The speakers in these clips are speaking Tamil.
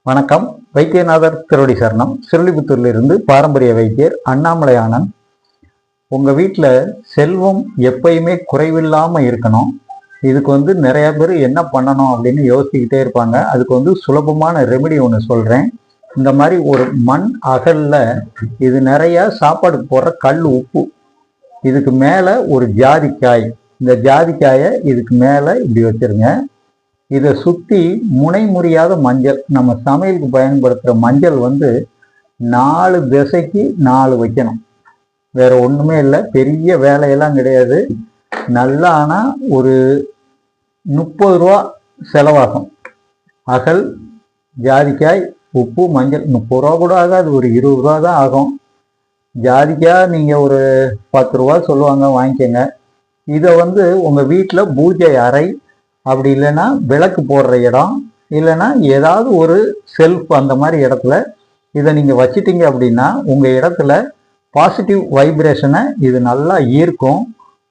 வணக்கம். வைத்தியநாதர் திருவடி சரணம். சிறுலிபுத்தூரிலிருந்து பாரம்பரிய வைத்தியர் அண்ணாமலை ஆனந்த். உங்கள் வீட்டில் செல்வம் எப்பயுமே குறைவில்லாமல் இருக்கணும். இதுக்கு நிறைய பேர் என்ன பண்ணணும் அப்படின்னு யோசிச்சுக்கிட்டே இருப்பாங்க. அதுக்கு சுலபமான ரெமெடி ஒன்று சொல்கிறேன். இந்த மாதிரி ஒரு மண் அகலில் இது நிறையா சாப்பாடு போடுற கல் உப்பு, இதுக்கு மேலே ஒரு ஜாதிக்காய், இந்த ஜாதிக்காயை இதுக்கு மேலே இப்படி வச்சுருங்க. இதை சுற்றி முனை முறியாத மஞ்சள், நம்ம சமையலுக்கு பயன்படுத்துகிற மஞ்சள் 4 திசைக்கு 4 வைக்கணும். வேற ஒன்றுமே இல்லை, பெரிய வேலையெல்லாம் கிடையாது. நல்லா ஆனால் ஒரு 30 ரூபா செலவாகும். அகல், ஜாதிக்காய், உப்பு, மஞ்சள் 30 ரூபா கூட ஆகாது, ஒரு 20 ரூபா தான் ஆகும். ஜாதிக்காய் நீங்கள் ஒரு 10 ரூபா சொல்லுவாங்க, வாங்கிக்கோங்க. இதை உங்கள் வீட்டில் பூஜை அறை, அப்படி இல்லைன்னா விளக்கு போடுற இடம், இல்லைன்னா ஏதாவது ஒரு செல்ஃப், அந்த மாதிரி இடத்துல இதை நீங்கள் வச்சிட்டீங்க அப்படின்னா உங்கள் இடத்துல பாசிட்டிவ் வைப்ரேஷனை இது நல்லா ஈர்க்கும்.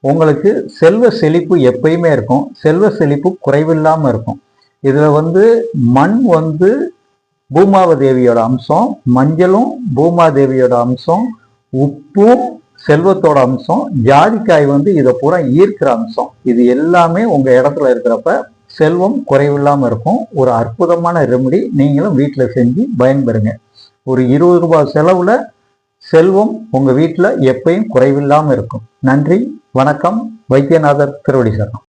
உங்களுக்கு செல்வ செழிப்பு எப்பயுமே இருக்கும், செல்வ செழிப்பு குறைவில்லாமல் இருக்கும். இதில் மண் பூமாதேவியோட அம்சம், மஞ்சளும் பூமாதேவியோட அம்சம், உப்பும் செல்வத்தோட அம்சம், ஜாதிக்காய் இதை பூரா ஈர்க்கிற அம்சம். இது எல்லாமே உங்க இடத்துல இருக்கிறப்ப செல்வம் குறைவில்லாம இருக்கும். ஒரு அற்புதமான ரெமெடி, நீங்களும் வீட்டில் செஞ்சு பயன்பெறுங்க. ஒரு 20 ரூபாய் செலவுல செல்வம் உங்க வீட்டில் எப்பயும் குறைவில்லாம இருக்கும். நன்றி, வணக்கம். வைத்தியநாதர் திருவடி சரணம்.